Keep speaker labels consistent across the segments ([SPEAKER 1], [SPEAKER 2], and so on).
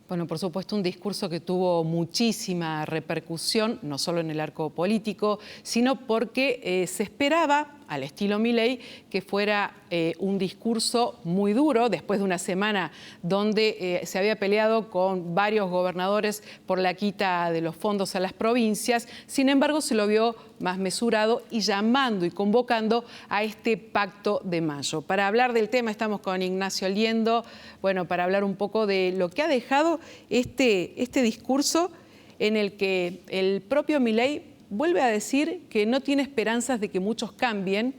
[SPEAKER 1] Bueno, por supuesto, un discurso que tuvo muchísima repercusión, no solo en el arco político, sino porque se esperaba, al estilo Milei, que fuera un discurso muy duro, después de una semana donde se había peleado con varios gobernadores por la quita de los fondos a las provincias. Sin embargo, se lo vio más mesurado y llamando y convocando a este pacto de mayo. Para hablar del tema estamos con Ignacio Liendo, bueno, para hablar un poco de lo que ha dejado este discurso en el que el propio Milei vuelve a decir que no tiene esperanzas de que muchos cambien,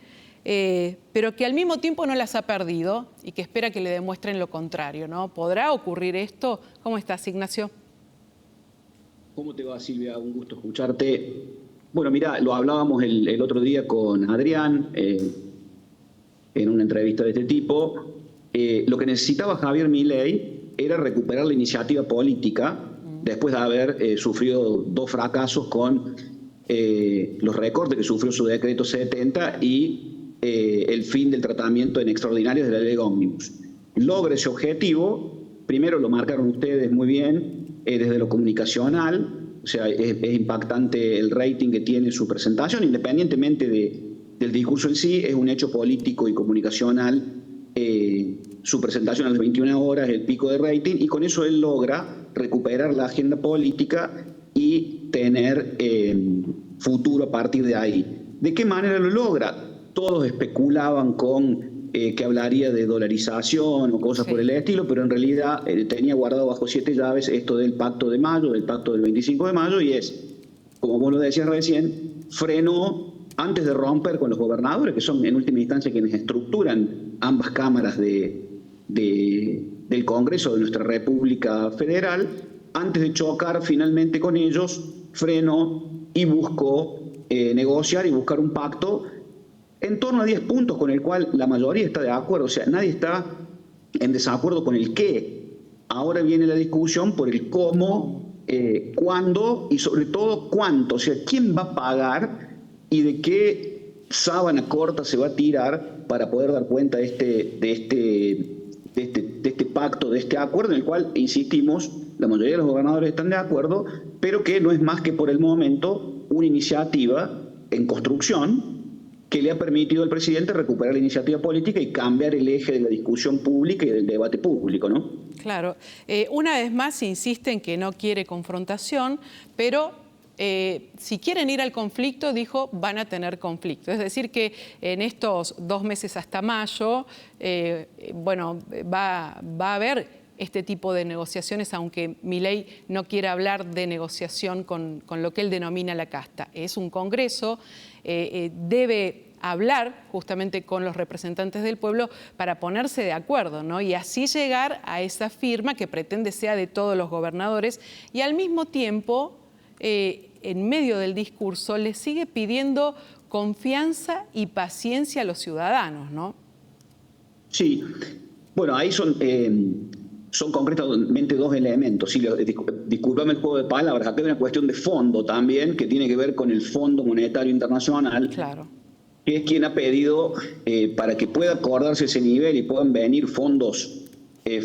[SPEAKER 1] pero que al mismo tiempo no las ha perdido y que espera que le demuestren lo contrario, ¿no? ¿Podrá ocurrir esto? ¿Cómo estás, Ignacio?
[SPEAKER 2] ¿Cómo te va, Silvia? Un gusto escucharte. Bueno, mira, lo hablábamos el otro día con Adrián en una entrevista de este tipo. Lo que necesitaba Javier Milei era recuperar la iniciativa política después de haber sufrido dos fracasos con los recortes que sufrió su decreto 70 y el fin del tratamiento en extraordinarios de la ley Ómnibus. Logra ese objetivo, primero lo marcaron ustedes muy bien, desde lo comunicacional, o sea, es impactante el rating que tiene su presentación, independientemente del discurso en sí, es un hecho político y comunicacional, su presentación a las 21 horas, el pico de rating, y con eso él logra recuperar la agenda política y tener futuro a partir de ahí. ¿De qué manera lo logra? Todos especulaban con que hablaría de dolarización o cosas por el estilo, pero en realidad tenía guardado bajo 7 llaves esto del pacto de mayo, del pacto del 25 de mayo, y es, como vos lo decías recién, frenó antes de romper con los gobernadores, que son en última instancia quienes estructuran ambas cámaras del Congreso de nuestra República Federal. Antes de chocar finalmente con ellos, frenó y buscó negociar y buscar un pacto en torno a 10 puntos con el cual la mayoría está de acuerdo. O sea, nadie está en desacuerdo con el qué. Ahora viene la discusión por el cómo, cuándo y sobre todo cuánto. O sea, quién va a pagar y de qué sábana corta se va a tirar para poder dar cuenta de este pacto, de este acuerdo en el cual, insistimos, la mayoría de los gobernadores están de acuerdo, pero que no es más que por el momento una iniciativa en construcción que le ha permitido al presidente recuperar la iniciativa política y cambiar el eje de la discusión pública y del debate público, ¿no?
[SPEAKER 1] Claro. Una vez más insiste en que no quiere confrontación, pero si quieren ir al conflicto, dijo, van a tener conflicto. Es decir, que en estos 2 meses hasta mayo, bueno, va a haber este tipo de negociaciones, aunque Milei no quiera hablar de negociación con lo que él denomina la casta. Es un congreso, debe hablar justamente con los representantes del pueblo para ponerse de acuerdo, ¿no? Y así llegar a esa firma que pretende sea de todos los gobernadores y al mismo tiempo, en medio del discurso, le sigue pidiendo confianza y paciencia a los ciudadanos, ¿no?
[SPEAKER 2] Sí, bueno, ahí son concretamente 2 elementos. Sí, discúlpame el juego de palabras, acá hay una cuestión de fondo también que tiene que ver con el Fondo Monetario Internacional,
[SPEAKER 1] claro,
[SPEAKER 2] que es quien ha pedido para que pueda acordarse ese nivel y puedan venir fondos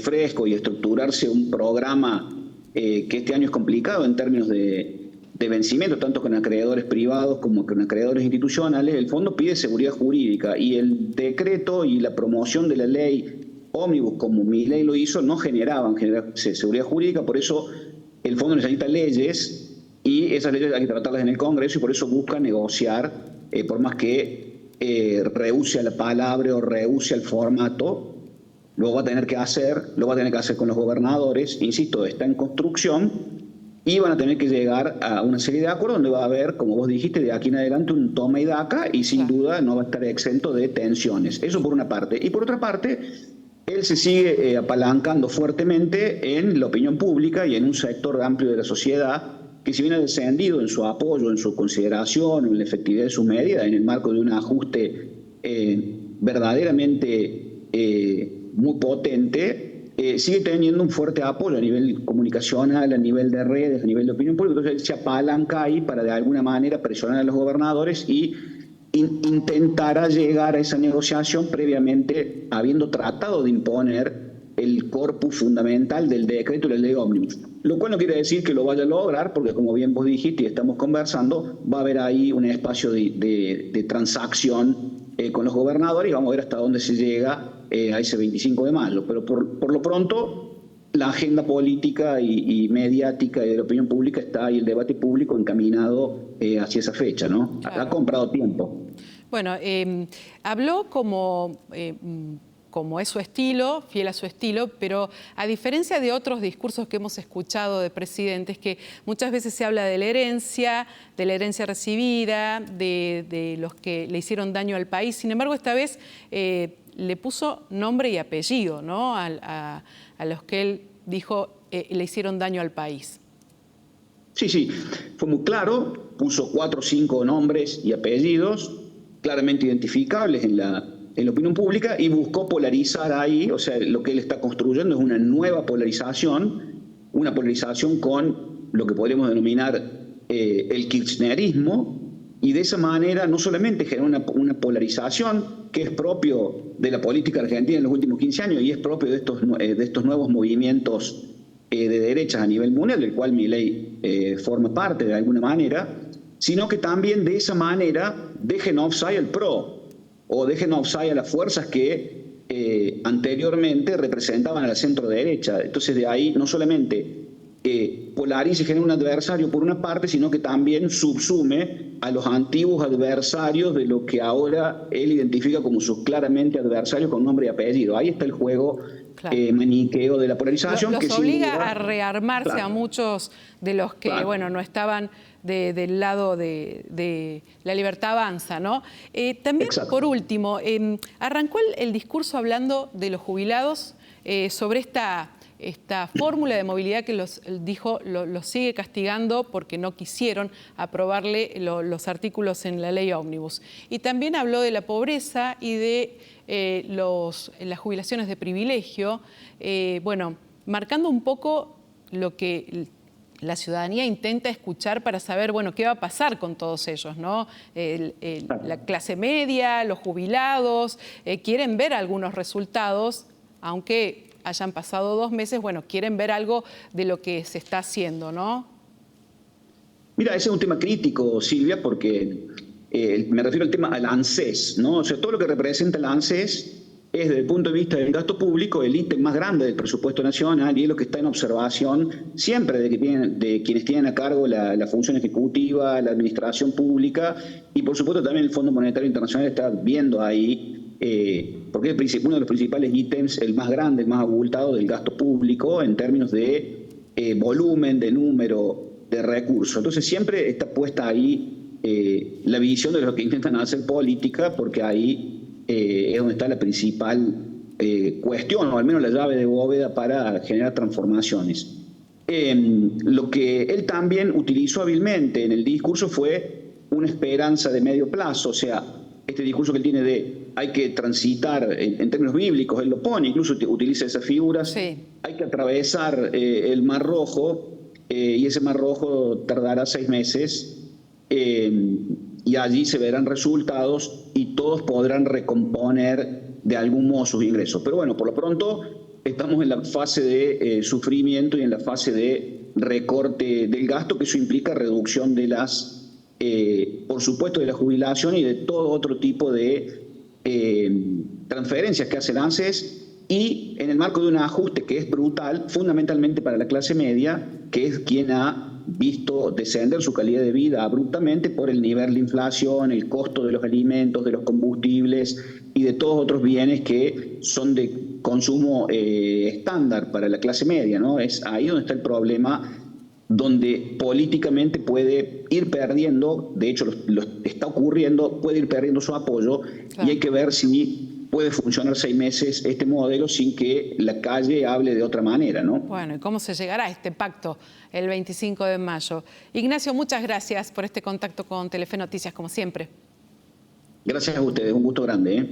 [SPEAKER 2] frescos y estructurarse un programa que este año es complicado en términos de vencimiento, tanto con acreedores privados como con acreedores institucionales. El fondo pide seguridad jurídica y el decreto y la promoción de la ley Ómnibus, como Milei lo hizo, no generaban seguridad jurídica, por eso el fondo necesita leyes y esas leyes hay que tratarlas en el Congreso y por eso busca negociar, por más que rehúse a la palabra o rehúse al formato, lo va a tener que hacer con los gobernadores, insisto, está en construcción y van a tener que llegar a una serie de acuerdos donde va a haber, como vos dijiste, de aquí en adelante un toma y daca y sin duda no va a estar exento de tensiones. Eso por una parte. Y por otra parte, él se sigue apalancando fuertemente en la opinión pública y en un sector amplio de la sociedad que si bien ha descendido en su apoyo, en su consideración, en la efectividad de sus medidas, en el marco de un ajuste verdaderamente muy potente, sigue teniendo un fuerte apoyo a nivel comunicacional, a nivel de redes, a nivel de opinión pública. Entonces él se apalanca ahí para de alguna manera presionar a los gobernadores y intentará llegar a esa negociación previamente habiendo tratado de imponer el corpus fundamental del decreto y la ley ómnibus. Lo cual no quiere decir que lo vaya a lograr, porque como bien vos dijiste y estamos conversando, va a haber ahí un espacio de transacción con los gobernadores y vamos a ver hasta dónde se llega a ese 25 de mayo. Pero por lo pronto, la agenda política y mediática y de la opinión pública está ahí, el debate público encaminado hacia esa fecha, ¿no?
[SPEAKER 1] Claro.
[SPEAKER 2] Ha comprado tiempo.
[SPEAKER 1] Bueno, habló como es su estilo, fiel a su estilo, pero a diferencia de otros discursos que hemos escuchado de presidentes, que muchas veces se habla de la herencia recibida, de los que le hicieron daño al país. Sin embargo, esta vez le puso nombre y apellido, ¿no? a los que él dijo le hicieron daño al país.
[SPEAKER 2] Sí, fue muy claro, puso 4 o 5 nombres y apellidos claramente identificables en la opinión pública y buscó polarizar ahí, o sea, lo que él está construyendo es una nueva polarización, una polarización con lo que podríamos denominar el kirchnerismo, y de esa manera no solamente genera una polarización que es propio de la política argentina en los últimos 15 años y es propio de estos nuevos movimientos de derechas a nivel mundial, del cual Milei forma parte de alguna manera, sino que también de esa manera dejen offside al PRO o dejen offside a las fuerzas que anteriormente representaban a la centro derecha. Entonces de ahí no solamente polariza y genera un adversario por una parte, sino que también subsume a los antiguos adversarios de lo que ahora él identifica como sus claramente adversarios con nombre y apellido. Ahí está el juego maniqueo de la polarización.
[SPEAKER 1] Los obliga a rearmarse a muchos de los que no estaban del lado de la libertad avanza, ¿no? También, por último, arrancó el discurso hablando de los jubilados sobre esta fórmula de movilidad que los sigue castigando porque no quisieron aprobarle los artículos en la ley ómnibus. Y también habló de la pobreza y de las jubilaciones de privilegio, marcando un poco lo que la ciudadanía intenta escuchar para saber, qué va a pasar con todos ellos, ¿no? La clase media, los jubilados, quieren ver algunos resultados, aunque hayan pasado 2 meses, quieren ver algo de lo que se está haciendo, ¿no?
[SPEAKER 2] Mira, ese es un tema crítico, Silvia, porque me refiero al ANSES, ¿no? O sea, todo lo que representa el ANSES es, desde el punto de vista del gasto público, el ítem más grande del presupuesto nacional y es lo que está en observación siempre de quienes tienen a cargo la función ejecutiva, la administración pública y, por supuesto, también el Fondo Monetario Internacional está viendo ahí porque es uno de los principales ítems, el más grande, el más abultado del gasto público en términos de volumen, de número, de recursos. Entonces siempre está puesta ahí la visión de los que intentan hacer política, porque ahí es donde está la principal cuestión, o al menos la llave de bóveda para generar transformaciones. Lo que él también utilizó hábilmente en el discurso fue una esperanza de medio plazo, o sea, este discurso que él tiene de hay que transitar, en términos bíblicos, él lo pone, incluso utiliza esas figuras, hay que atravesar el Mar Rojo, y ese Mar Rojo tardará 6 meses, y allí se verán resultados y todos podrán recomponer de algún modo sus ingresos. Pero bueno, por lo pronto estamos en la fase de sufrimiento y en la fase de recorte del gasto, que eso implica reducción de por supuesto, de la jubilación y de todo otro tipo de transferencias que hace el ANSES, y en el marco de un ajuste que es brutal, fundamentalmente para la clase media, que es quien ha visto descender su calidad de vida abruptamente por el nivel de inflación, el costo de los alimentos, de los combustibles y de todos otros bienes que son de consumo estándar para la clase media, ¿no? Es ahí donde está el problema, donde políticamente puede ir perdiendo, de hecho lo está ocurriendo, puede ir perdiendo su apoyo, y hay que ver si puede funcionar 6 meses este modelo sin que la calle hable de otra manera, ¿no?
[SPEAKER 1] Bueno, ¿y cómo se llegará a este pacto el 25 de mayo? Ignacio, muchas gracias por este contacto con Telefe Noticias, como siempre.
[SPEAKER 2] Gracias a ustedes, un gusto grande, ¿eh?